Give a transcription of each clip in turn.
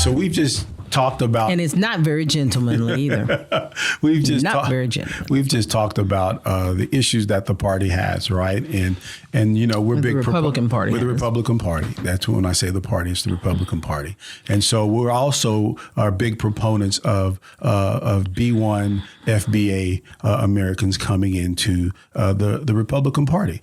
So we've just talked about, and it's not very gentlemanly either. We've just very gentlemanly. We've just talked about the issues that the party has, right? And you know, we're With big the Republican Party. with the Republican Party. That's when I say the party, it's the Republican Party. And so we're also big proponents of B1 FBA Americans coming into the Republican Party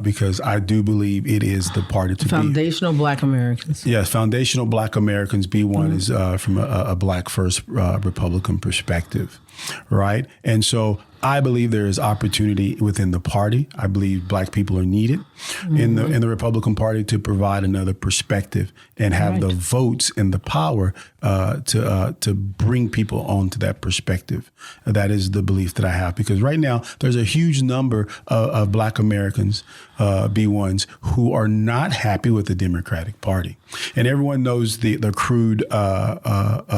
because I do believe it is the party to be. Foundational Black Americans. Yes, foundational Black Americans. B1 is from a Black first Republican perspective, right? And so I believe there is opportunity within the party. I believe Black people are needed in the Republican Party to provide another perspective and have the votes and the power to bring people onto that perspective. That is the belief that I have, because right now there's a huge number of Black Americans, B1s, who are not happy with the Democratic Party. And everyone knows the crude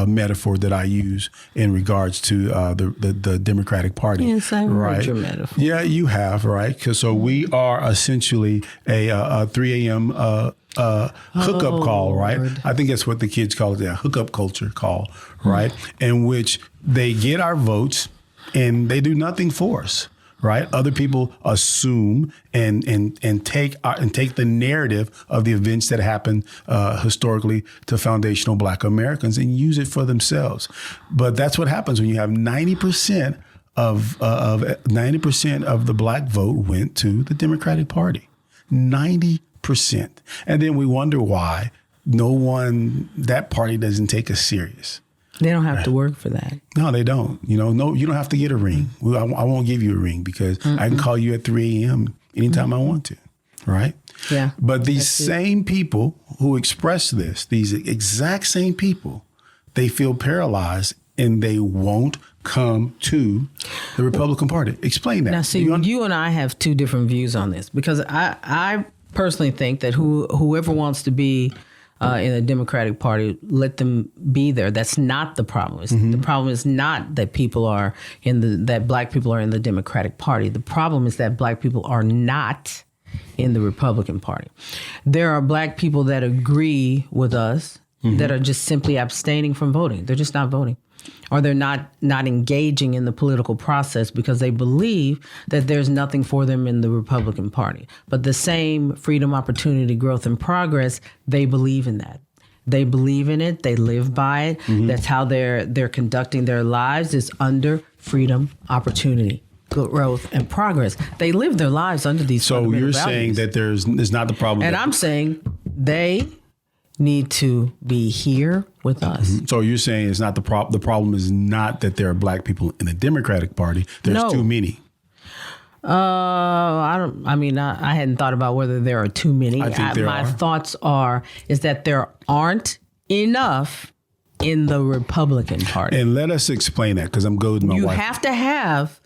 metaphor that I use in regards to the Democratic Party. Yes, I heard your metaphor. Yeah, you have, right? Because so we are essentially a 3 a.m. Hookup call, right? Lord. I think that's what the kids call it, a hookup culture call, right? In which they get our votes and they do nothing for us. Right, other people assume and take the narrative of the events that happened historically to foundational Black Americans and use it for themselves. But that's what happens when you have 90% of 90% of the Black vote went to the Democratic Party, 90%, and then we wonder why that party doesn't take us serious. They don't have to work for that. No, they don't. You don't have to get a ring. I won't give you a ring because I can call you at 3 a.m. anytime I want to, right? Yeah. But these same people who express this, these exact same people, they feel paralyzed and they won't come to the Republican Party. Explain that. Now, see, you and I have two different views on this, because I personally think that whoever wants to be in the Democratic Party, let them be there. That's not the problem. The problem is not that that Black people are in the Democratic Party. The problem is that Black people are not in the Republican Party. There are Black people that agree with us that are just simply abstaining from voting. They're just not voting. Or they're not engaging in the political process because they believe that there's nothing for them in the Republican Party. But the same freedom, opportunity, growth, and progress, they believe in that. They believe in it. They live by it. That's how they're conducting their lives, is under freedom, opportunity, growth, and progress. They live their lives under these fundamental values. So you're saying that there's not the problem. And I'm saying they need to be here with us. So you're saying it's not the problem. The problem is not that there are Black people in the Democratic Party. There's too many. I hadn't thought about whether there are too many. I think there my are. thoughts is that there aren't enough in the Republican Party. And let us explain that, because I'm goading my wife. You have to have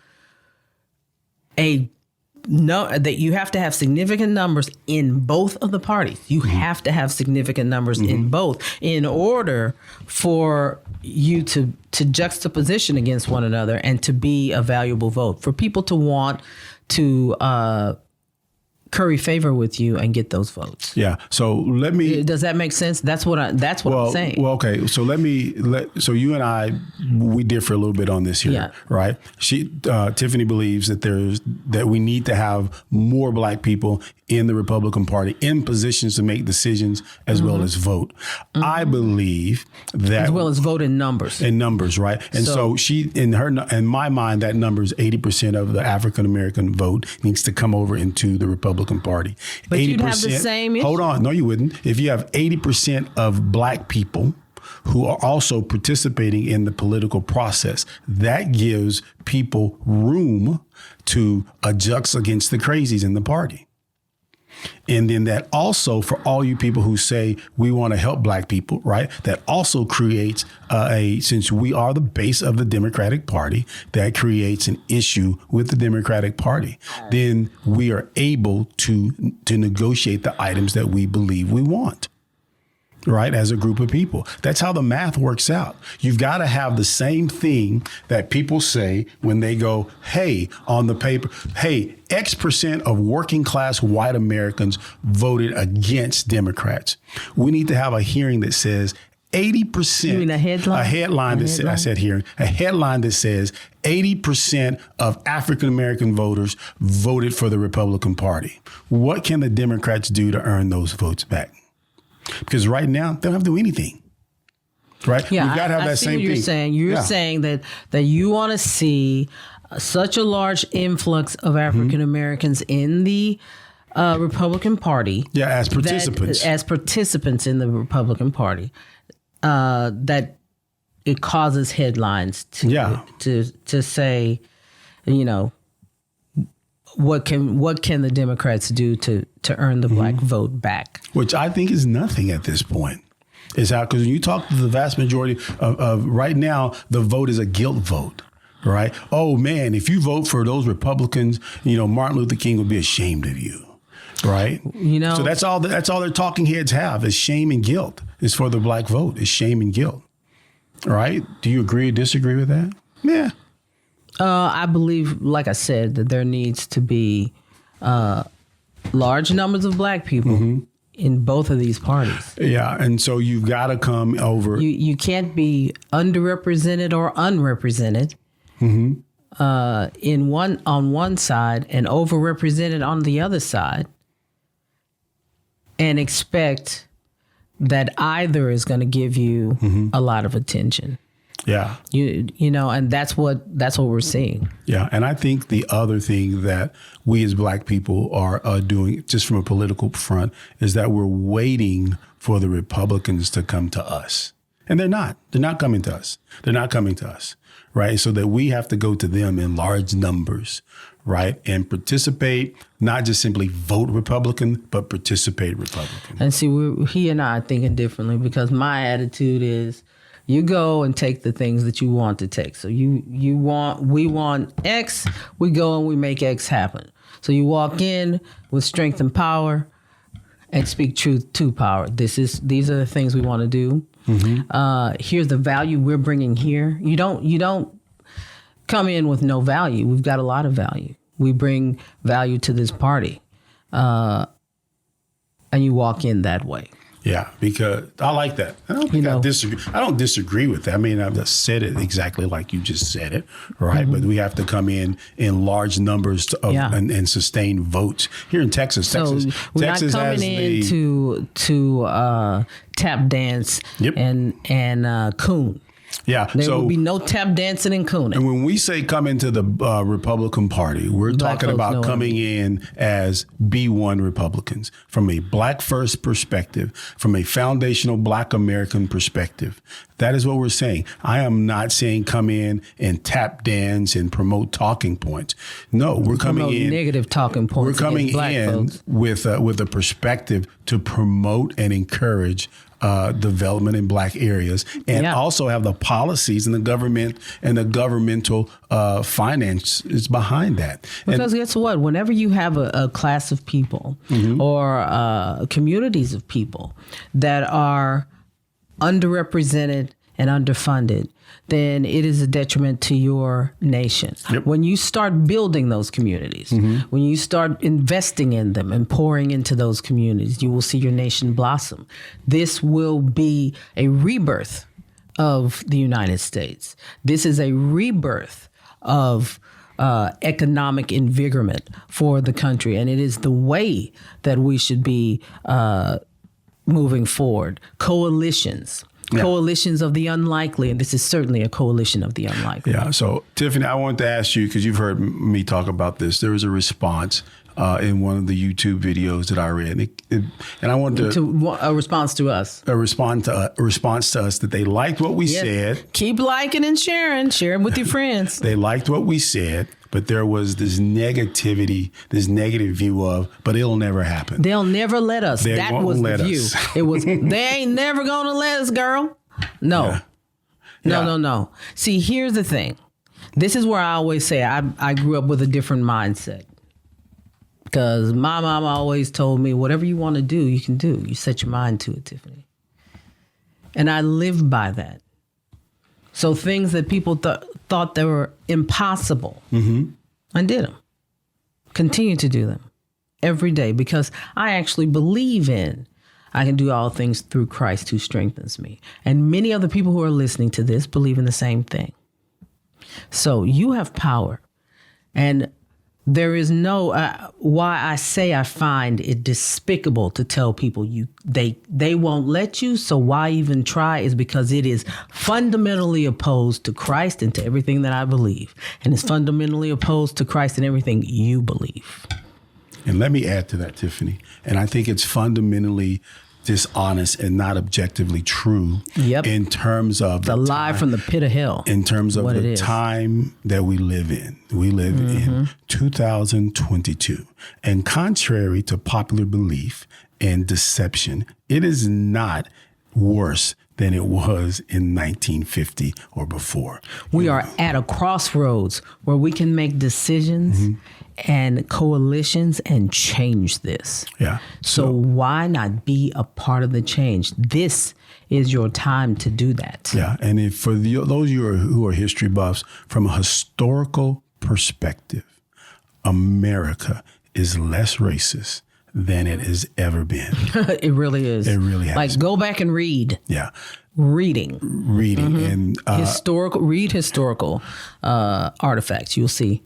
you have to have significant numbers in both of the parties. You have to have significant numbers in both in order for you to juxtaposition against one another and to be a valuable vote, for people to want to curry favor with you and get those votes. Yeah. So does that make sense? That's what I'm saying. Well, okay. So so you and I, we differ a little bit on this here, right? Tiffany believes that we need to have more Black people in the Republican Party in positions to make decisions as well as vote. I believe that as well as vote in numbers. In numbers, right? And so she, in my mind, that number is 80% of the African American vote needs to come over into the Republican Party. But you'd have the same issue. Hold on, no, you wouldn't. If you have 80% of Black people who are also participating in the political process, that gives people room to adjust against the crazies in the party. And then that also, for all you people who say we want to help Black people, right? That also creates since we are the base of the Democratic Party, that creates an issue with the Democratic Party. Then we are able to negotiate the items that we believe we want. Right, as a group of people. That's how the math works out. You've got to have the same thing that people say when they go, hey, on the paper, hey, X% of working class white Americans voted against Democrats. We need to have a hearing that says 80%. You mean a headline? A headline that says, I said here, a headline that says 80% of African American voters voted for the Republican Party. What can the Democrats do to earn those votes back? Because right now, they don't have to do anything. Right? Yeah, We've got to have that same what you're thing. saying. You're saying that you want to see such a large influx of African Americans in the Republican Party. Yeah, as participants. As participants in the Republican Party. That it causes headlines to say, you know, what can the Democrats do to earn the black vote back? Which I think is nothing at this point. Is how, because when you talk to the vast majority of right now, the vote is a guilt vote. Right? Oh man, if you vote for those Republicans, you know, Martin Luther King would be ashamed of you. Right? You know, so that's all their talking heads have is shame and guilt. Is for the black vote is shame and guilt. Right? Do you agree or disagree with that? Yeah. I believe, like I said, that there needs to be large numbers of black people in both of these parties. Yeah, and so you've got to come over. You can't be underrepresented or unrepresented on one side and overrepresented on the other side, and expect that either is going to give you a lot of attention. Yeah. You know, and that's what we're seeing. Yeah. And I think the other thing that we as black people are doing just from a political front is that we're waiting for the Republicans to come to us. And they're not coming to us. They're not coming to us. Right. So that we have to go to them in large numbers. Right. And participate, not just simply vote Republican, but participate Republican. And see, he and I are thinking differently, because my attitude is, you go and take the things that you want to take. So we want X, we go and we make X happen. So you walk in with strength and power and speak truth to power. These are the things we want to do. Here's the value we're bringing here. You don't come in with no value. We've got a lot of value. We bring value to this party. And you walk in that way. Yeah, because I like that. I don't disagree. I don't disagree with that. I mean, I've just said it exactly like you just said it, right? But we have to come in large numbers and sustain votes here in Texas. So we're not coming in to tap dance and coon. Yeah, there will be no tap dancing and cooning. And when we say come into the Republican Party, we're talking about coming in as B1 Republicans from a black first perspective, from a foundational black American perspective. That is what we're saying. I am not saying come in and tap dance and promote talking points. No, we're coming in negative talking points. We're coming in with a perspective to promote and encourage development in black areas, and also have the policies and the government and the governmental finance is behind that. Because guess what? Whenever you have a class of people or communities of people that are underrepresented and underfunded, then it is a detriment to your nation. Yep. When you start building those communities, when you start investing in them and pouring into those communities, you will see your nation blossom. This will be a rebirth of the United States. This is a rebirth of economic invigorment for the country. And it is the way that we should be moving forward. Coalitions of the unlikely, and this is certainly a coalition of the unlikely. Yeah. So, Tiffany, I wanted to ask you, because you've heard me talk about this. There was a response in one of the YouTube videos that I read, and I wanted to a response to us. A response to us that they liked what we said. Keep liking and sharing. Share it with your friends. They liked what we said, but there was this negativity, this negative view of, but it'll never happen. They'll never let us. That was the view. It was, they ain't never gonna let us, girl. No. Yeah. No. See, here's the thing. This is where I always say I grew up with a different mindset. Because my mom always told me, whatever you want to do, you can do. You set your mind to it, Tiffany. And I lived by that. So things that people thought they were impossible, I did them. Continue to do them every day, because I actually believe in I can do all things through Christ who strengthens me. And many other people who are listening to this believe in the same thing. So you have power. And there is no, why I say I find it despicable to tell people they won't let you. So why even try is because it is fundamentally opposed to Christ and to everything that I believe. And it's fundamentally opposed to Christ and everything you believe. And let me add to that, Tiffany. And I think it's fundamentally dishonest and not objectively true in terms of the lie from the pit of hell. In terms of the time that we live in. We live in 2022. And contrary to popular belief and deception, it is not worse than it was in 1950 or before. We are at a crossroads where we can make decisions and coalitions and change this. Yeah. So why not be a part of the change? This is your time to do that. Yeah. And if for those of you who are history buffs, from a historical perspective, America is less racist than it has ever been. It really is. It really has. Like, go back and read. Yeah. Reading And historical artifacts. You'll see.